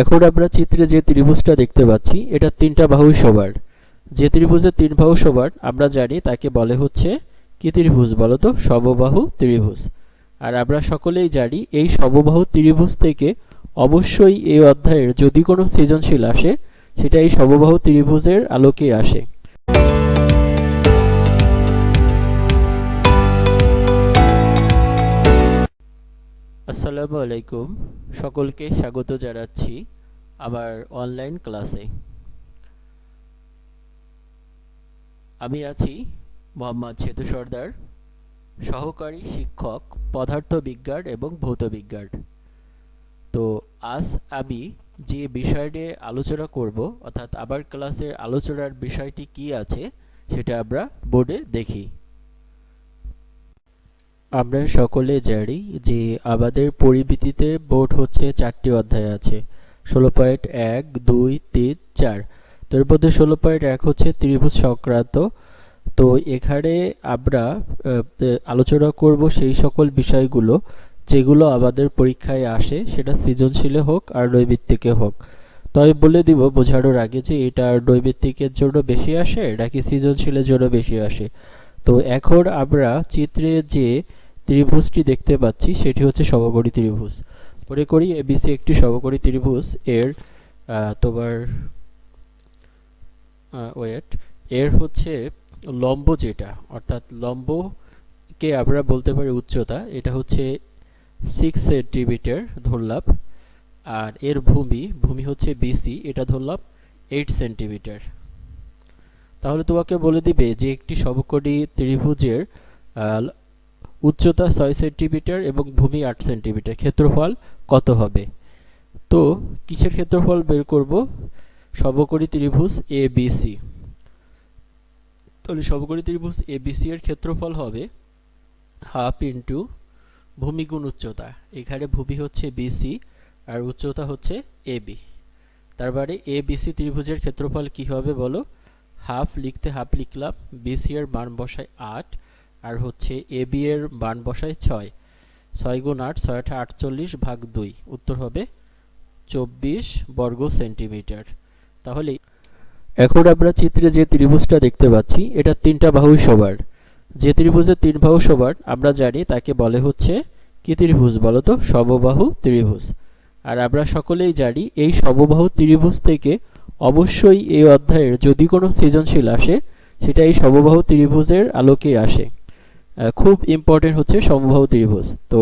এখন আমরা চিত্রে যে ত্রিভুজটা দেখতে পাচ্ছি এটা তিনটা বাহুই সমান। যে ত্রিভুজের তিন বাহু সমান আমরা জানি তাকে বলে হচ্ছে কি ত্রিভুজ বলতো? সমবাহু ত্রিভুজ। আর আমরা সকলেই জানি এই সমবাহু ত্রিভুজ থেকে অবশ্যই এই অধ্যায়ের যদি কোনো সৃজনশীল আসে সেটা এই সমবাহু ত্রিভুজের আলোকেই আসে। আসসালামু আলাইকুম, সকলকে স্বাগত জানাচ্ছি আমার অনলাইন ক্লাসে। আমি আছি মোহাম্মদ সেতু সর্দার, সহকারী শিক্ষক পদার্থবিজ্ঞান এবং ভৌতবিজ্ঞান। তো আজ আমি যে বিষয় নিয়ে আলোচনা করব, অর্থাৎ আমার ক্লাসের আলোচনার বিষয়টি কি আছে সেটা আমরা বোর্ডে দেখি। আমরা সকলে জানি যে আমাদের পরিমিতিতে বোর্ড হচ্ছে 4টি অধ্যায় আছে, 16.1, 2, 3, 4। তো এর মধ্যে 16.1 হচ্ছে ত্রিভুজ সংক্রান্ত। তো এখানে আমরা আলোচনা করব সেই সকল বিষয়গুলো যেগুলো আমাদের পরীক্ষায় আসে, সেটা সৃজনশীলে হোক আর নৈমিত্তিকে হোক। তো আমি বলে দিব বোঝানোর আগে যে এটা নৈমিত্তিকের জন্য বেশি আসে নাকি সৃজনশীলের জন্য বেশি আসে। তো এখন আমরা চিত্রে যে ত্রিভুজটি দেখতে পাচ্ছি সেটি হচ্ছে সমকোণী ত্রিভুজ। মনে করি এবিসি একটি সমকোণী ত্রিভুজ। এর তোমার ওয়েট এর হচ্ছে লম্ব যেটা, অর্থাৎ লম্বকে আমরা বলতে পারি উচ্চতা, এটা হচ্ছে 6 সেন্টিমিটার ধরলাম। আর এর ভূমি হচ্ছে বিসি, এটা ধরলাম 8 সেন্টিমিটার। তাহলে তোমাকে বলে দিবে যে একটি সমকোণী ত্রিভুজের উচ্চতা 6 সেন্টিমিটার এবং ভূমি 8 সেন্টিমিটার, ক্ষেত্রফল কত হবে। তো কিসের ক্ষেত্রফল বের করব? সমকোণী ত্রিভুজ এবিসি। তাহলে সমকোণী ত্রিভুজ এবিসি এর ক্ষেত্রফল হবে হাফ ইন্টু ভূমি গুণ উচ্চতা। এখানে ভূমি হচ্ছে বিসি আর উচ্চতা হচ্ছে এবি। তার মানে এবিসি ত্রিভুজের ক্ষেত্রফল কি হবে বলো? হাফ লিখতে হাফ লিখলাম, বিসি এর মান বসায় 8 আর হচ্ছে এবি এর মান বসায় 6। 6 গুণ 8, 6 8 48 ভাগ 2, উত্তর হবে 24 বর্গ সেন্টিমিটার। তাহলে এখন আমরা চিত্রে যে ত্রিভুজটা দেখতে পাচ্ছি এটা তিনটা বাহুই সমান। যে ত্রিভুজের তিন বাহু সমান আমরা জানি তাকে বলে হচ্ছে কি ত্রিভুজ বলতো? সমবাহু ত্রিভুজ। আর আমরা সকলেই জানি এই সমবাহু ত্রিভুজ থেকে অবশ্যই এই অধ্যায়ের যদি কোনো সৃজনশীল আসে সেটা এই সমবাহু ত্রিভুজের আলোকেই আসে। খুব ইম্পর্টেন্ট হচ্ছে সমবাহু ত্রিভুজ। তো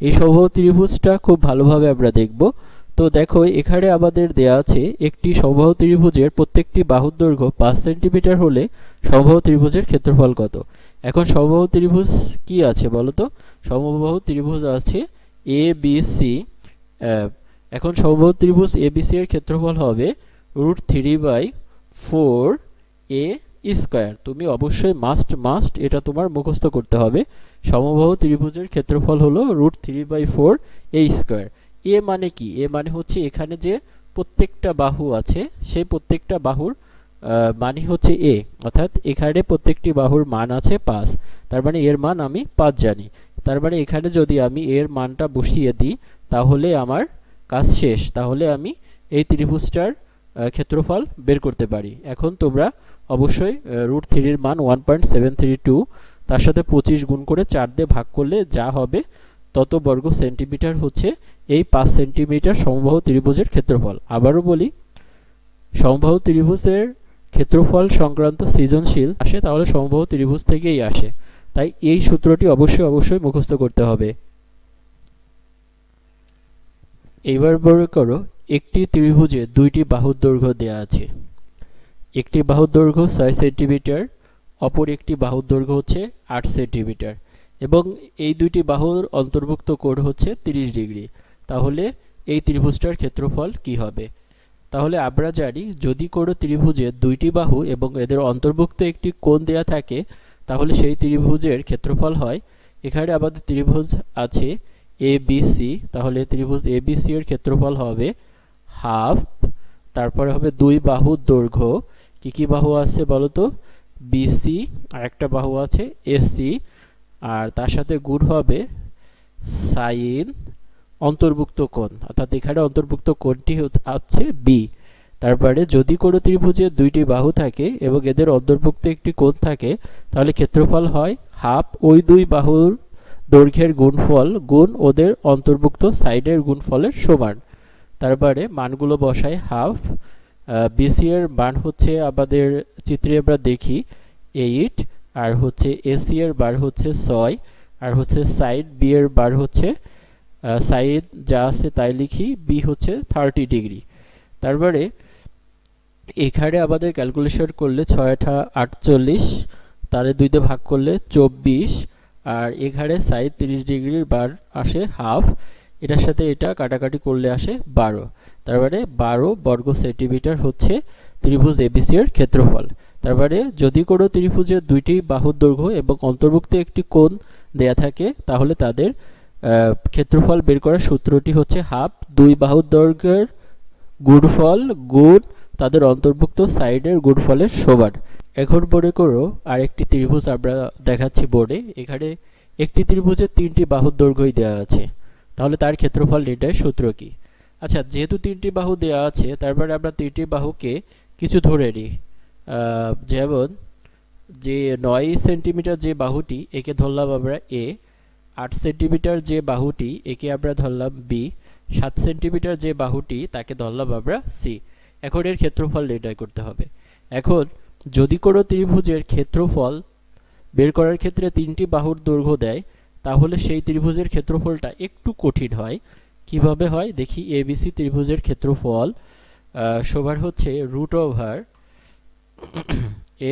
এই সমবাহু ত্রিভুজটা খুব ভালোভাবে আমরা দেখব। তো দেখো এখানে আমাদের দেয়া আছে একটি সমবাহু ত্রিভুজের প্রত্যেকটি বাহুর দৈর্ঘ্য 5 সেন্টিমিটার হলে সমবাহু ত্রিভুজের ক্ষেত্রফল কত। এখন সমবাহু ত্রিভুজ কি আছে বলো তো? সমবাহু ত্রিভুজ আছে এ বি সি। এখন সমবাহু ত্রিভুজ এবিসি এর ক্ষেত্রফল হবে √3/4 এ স্কয়ার। তুমি অবশ্যই মাস্ট এটা তোমার মুখস্থ করতে হবে। সমবাহু ত্রিভুজের ক্ষেত্রফল হলো √3/4 এ স্কয়ার। এ মানে কি? এ মানে হচ্ছে এখানে যে প্রত্যেকটা বাহু আছে সেই প্রত্যেকটা বাহুর মানে হচ্ছে এ, অর্থাৎ এখানে প্রত্যেকটি বাহুর মান আছে 5। তার মানে এর মান আমি 5 জানি। তার মানে এখানে যদি আমি এর মানটা বসিয়ে দিই তাহলে আমার কাজ শেষ। তাহলে আমি এই ত্রিভুজটার ক্ষেত্রফল বের করতে পারি। এখন তোমরা অবশ্যই √3 এর মান 1.732, তার সাথে 25 গুণ করে 4 দিয়ে ভাগ করলে যা হবে তত বর্গ সেন্টিমিটার হচ্ছে এই 5 সেন্টিমিটার সমবাহু ত্রিভুজের ক্ষেত্রফল। আবারও বলি, সমবাহু ত্রিভুজের ক্ষেত্রফল সংক্রান্ত সৃজনশীল আসে তাহলে সমবাহু ত্রিভুজ থেকেই আসে। তাই এই সূত্রটি অবশ্যই মুখস্থ করতে হবে। এবার মনে করো একটি ত্রিভুজে দুইটি বাহুর দৈর্ঘ্য দেওয়া আছে। একটি বাহুর দৈর্ঘ্য 6 সেন্টিমিটার, অপর একটি বাহুর দৈর্ঘ্য হচ্ছে 8 সেন্টিমিটার এবং এই দুইটি বাহুর অন্তর্ভুক্ত কোণ হচ্ছে 30 ডিগ্রি। তাহলে এই ত্রিভুজটার ক্ষেত্রফল কি হবে? তাহলে আমরা জানি যদি কোনো ত্রিভুজের দুইটি বাহু এবং এদের অন্তর্ভুক্ত একটি কোণ দেয়া থাকে তাহলে সেই ত্রিভুজের ক্ষেত্রফল হয়, এখানে আমাদের ত্রিভুজ আছে এবিসি, তাহলে ত্রিভুজ এবিসি এর ক্ষেত্রফল হবে হাফ, তারপরে হবে দুই বাহুর দৈর্ঘ্য। কি কি বাহু আছে বলো তো? বিসি, আর একটা বাহু আছে এসি, আর তার সাথে গুণ হবে সাইন অন্তর্ভুক্ত কোণ, অর্থাৎ এখানে অন্তর্ভুক্ত কোণটি হচ্ছে বি। তারপরে যদি কোনো ত্রিভুজের দুইটি বাহু থাকে এবং এদের অন্তর্ভুক্ত একটি কোণ থাকে, তাহলে ক্ষেত্রফল হয় হাফ ওই দুই বাহুর দৈর্ঘ্যের গুণফল গুণ ওদের অন্তর্ভুক্ত সাইডের গুণফলের সমান। তারপরে মানগুলো বসাই। হাফ বিসি এর মান হচ্ছে আমাদের চিত্রে আমরা দেখি 8, আর হচ্ছে এসি এর বার হচ্ছে 6, আর হচ্ছে সাইড বি এর বার হচ্ছে সাইড যা আছে তাই লিখি, বি হচ্ছে 30 ডিগ্রি। তারপরে এখানে আমাদের ক্যালকুলেশন করলে 6 48, তারে 2 দিয়ে ভাগ করলে 24, আর এখানে সাইড 30 ডিগ্রির বার আসে হাফ, এটার সাথে এটা কাটাকাটি করলে আসে 12। তারপরে 12 বর্গ সেন্টিমিটার হচ্ছে ত্রিভুজ এবিসি এর ক্ষেত্রফল। তারপরে যদি কোনো ত্রিভুজের দুইটি বাহুর দৈর্ঘ্য এবং অন্তর্ভুক্ত একটি কোণ দেয়া থাকে, তাহলে তাদের ক্ষেত্রফল বের করার সূত্রটি হচ্ছে হাফ দুই বাহুর দৈর্ঘ্যের গুণফল গুণ তাদের অন্তর্ভুক্ত সাইডের গুণফলের সমান। এখন মনে করো আরেকটি ত্রিভুজ আমরা দেখাচ্ছি বোর্ডে। এখানে একটি ত্রিভুজের 3টি বাহুর দৈর্ঘ্যই দেওয়া আছে, তাহলে তার ক্ষেত্রফল নির্ণয়ের সূত্র কি? আচ্ছা, যেহেতু 3টি বাহু দেওয়া আছে, তারপরে আমরা 3টি বাহুকে কিছু ধরে নিই। যেমন যে 9 সেন্টিমিটার যে বাহুটি, একে ধরলাম আমরা এ। 8 সেন্টিমিটার যে বাহুটি, একে আমরা ধরলাম বি। 7 সেন্টিমিটার যে বাহুটি, তাকে ধরলাম আমরা সি। এখন এর ক্ষেত্রফল নির্ণয় করতে হবে। এখন যদি কোনো ত্রিভুজের ক্ষেত্রফল বের করার ক্ষেত্রে 3টি বাহুর দৈর্ঘ্য দেয়, তাহলে সেই ত্রিভুজের ক্ষেত্রফলটা একটু কঠিন হয়। কিভাবে হয় দেখি। এবিসি ত্রিভুজের ক্ষেত্রফল সবার হচ্ছে root over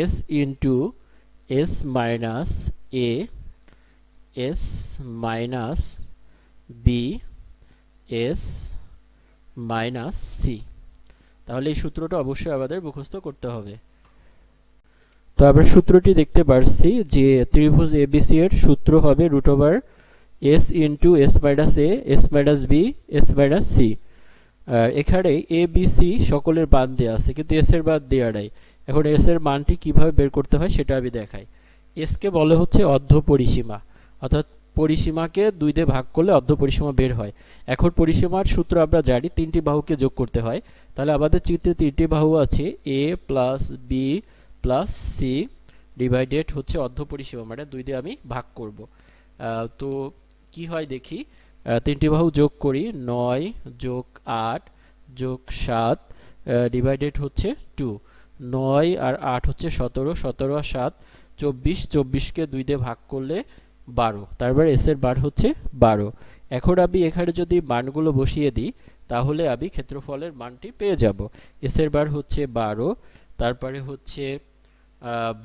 s into s minus a s minus b s minus c. তাহলে এই সূত্রটা অবশ্যই আমাদের মুখস্থ করতে হবে। তো আমরা সূত্রটি দেখতে পাচ্ছি যে ত্রিভুজ এবিসি এর সূত্র হবে root over s into s minus a s minus b s minus c. এখানে এ বি সি সকলের মান দেওয়া আছে, কিন্তু এস এর মান দেওয়া নাই। এখন এস এর মানটি কিভাবে বের করতে হয় সেটা আমি দেখাই। এস কে বলে হচ্ছে অর্ধ পরিসীমা, অর্থাৎ পরিসীমাকে 2 দিয়ে ভাগ করলে অর্ধ পরিসীমা বের হয়। এখন পরিসীমার সূত্র আমরা জানি 3টি বাহুকে যোগ করতে হয়। তাহলে আমাদের চিত্রে 3টি বাহু আছে, A plus B plus C divided হচ্ছে অর্ধ পরিসীমা, মানে 2 দিয়ে আমি ভাগ করব। তো কি হয় দেখি। 3টি বাহু যোগ করি, 9 যোগ 8 যোগ 7 ডিভাইডেড হচ্ছে 2। 9 আর 8 হচ্ছে 17, 17 আর 7 24, 24কে 2 দিয়ে ভাগ করলে 12। তারপরে এস এর বার হচ্ছে 12। এখন আমি এখানে যদি মানগুলো বসিয়ে দিই, তাহলে আমি ক্ষেত্রফলের মানটি পেয়ে যাব। এস এর বার হচ্ছে 12, তারপরে হচ্ছে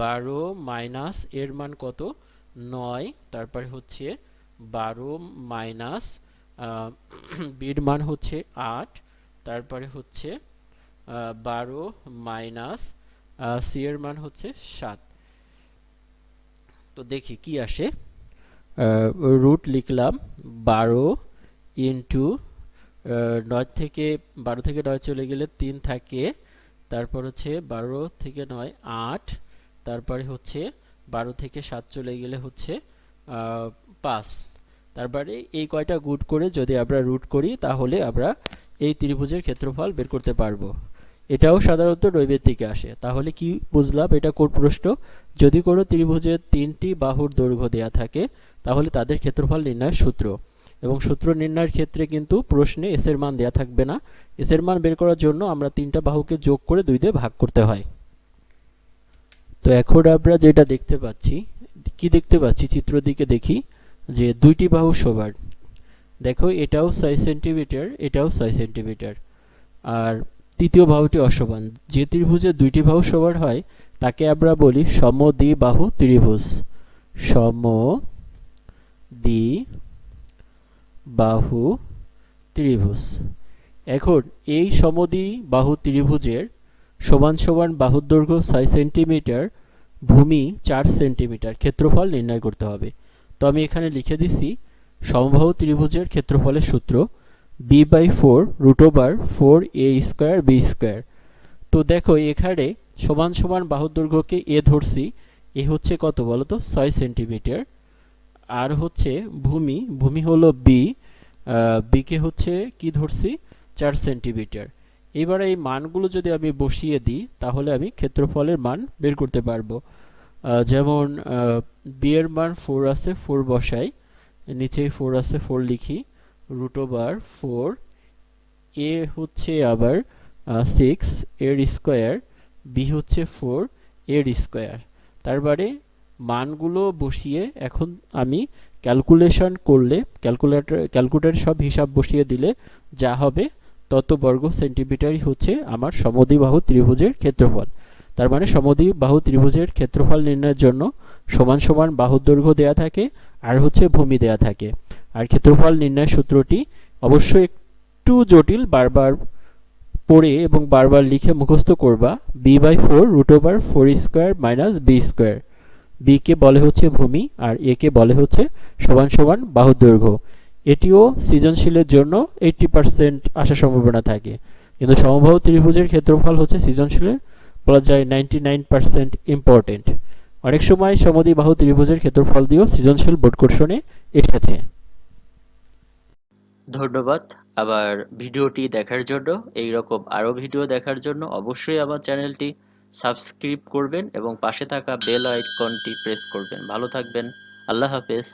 12 মাইনাস এর মান কত 9, তারপরে হচ্ছে 12 মাইনাস বির মান হচ্ছে 8, তারপরে হচ্ছে 12 মাইনাস সি এর মান হচ্ছে 7। তো দেখি কি আসে। রুট লিখলাম 12 ইন্টু 9 থেকে 12 থেকে 9 চলে গেলে 3 থাকে, তারপর হচ্ছে 12 থেকে 9 8, তারপরে হচ্ছে 12 থেকে 7 চলে গেলে হচ্ছে 5। তারপরে এই কয়টা গুণ করে যদি আমরা রুট করি, তাহলে আমরা এই ত্রিভুজের ক্ষেত্রফল বের করতে পারবো। এটাও সাধারণত নৈবেদ্যিকে আসে। তাহলে কি বুঝলাম এটা কোন প্রশ্ন? যদি কোনো ত্রিভুজের 3টি বাহুর দৈর্ঘ্য দেয়া থাকে, তাহলে তাদের ক্ষেত্রফল নির্ণয়ের সূত্র। এবং সূত্র নির্ণয়ের ক্ষেত্রে কিন্তু প্রশ্নে এস এর মান দেয়া থাকবে না। এস এর মান বের করার জন্য আমরা 3টা বাহুকে যোগ করে 2 দিয়ে ভাগ করতে হয়। তো এখন আমরা যেটা দেখতে পাচ্ছি, কি দেখতে পাচ্ছি চিত্র দিকে দেখি, যে 2টি বাহু সমান। দেখো এটাও 6 সেন্টিমিটার, এটাও 6 সেন্টিমিটার, আর তৃতীয় বাহুটি অসমান। যে ত্রিভুজে 2টি বাহু সমান হয় তাকে আমরা বলি সমদ্বিবাহু ত্রিভুজ। সমদ্বিবাহু ত্রিভুজ। এখন এই সমদ্বিবাহু ত্রিভুজের সমান সমান বাহুর দৈর্ঘ্য 6 সেন্টিমিটার, ভূমি 4 সেন্টিমিটার, ক্ষেত্রফল নির্ণয় করতে হবে। তো আমি এখানে লিখে দিছি সমবাহু ত্রিভুজের ক্ষেত্রফলের সূত্র b/4 root over 4a square b square. তো দেখো এখানে সমান সমান বাহুর দৈর্ঘ্যকে এ ধরছি, এ হচ্ছে কত বলো তো 6 সেন্টিমিটার, আর হচ্ছে ভূমি হলো বি, বিকে হচ্ছে কি ধরছি 4 সেন্টিমিটার। এবার এই মানগুলো যদি আমি বসিয়ে দিই তাহলে আমি ক্ষেত্রফলের মান বের করতে পারবো। যেমন বি এর মান 4 আছে, 4 বসাই, নিচেই 4 আছে 4 লিখি, রুট ওভার 4, এ হচ্ছে আবার 6 এর স্কোয়ার, বি হচ্ছে 4 এর স্কোয়ার। তার মানে মানগুলো বসিয়ে এখন আমি ক্যালকুলেশন করলে ক্যালকুলেটর সব হিসাব বসিয়ে দিলে যা হবে তত বর্গ সেন্টিমিটারই হচ্ছে আমার সমদ্বিবাহু ত্রিভুজের ক্ষেত্রফল। তার মানে সমদ্বিবাহু ত্রিভুজের ক্ষেত্রফল নির্ণয়ের জন্য সমান সমান বাহুর দৈর্ঘ্য দেয়া থাকে আর হচ্ছে ভূমি দেয়া থাকে। আর ক্ষেত্রফল নির্ণয়ের সূত্রটি অবশ্যই একটু জটিল, বারবার পড়ে এবং বারবার লিখে মুখস্থ করবা। b/4 root over 4 square minus B square. B কে বলে হচ্ছে ভূমি আর এ কে বলে হচ্ছে সমান সমান বাহুর দৈর্ঘ্য। এটিও সৃজনশীলের জন্য 80% আসার সম্ভাবনা থাকে, কিন্তু সমবাহু ত্রিভুজের ক্ষেত্রফল হচ্ছে সৃজনশীলের বলা যায় 99% ইম্পর্টেন্ট। অনেক সময় সমদ্বিবাহু ত্রিভুজের ক্ষেত্রফল দিয়েও সৃজনশীল বোর্ড কোশ্চেনে এসেছে। ধন্যবাদ আবার ভিডিওটি দেখার জন্য। এই রকম আরও ভিডিও দেখার জন্য অবশ্যই আমার চ্যানেলটি সাবস্ক্রাইব করবেন এবং পাশে থাকা বেল আইকনটি প্রেস করবেন। ভালো থাকবেন। আল্লাহ হাফেজ।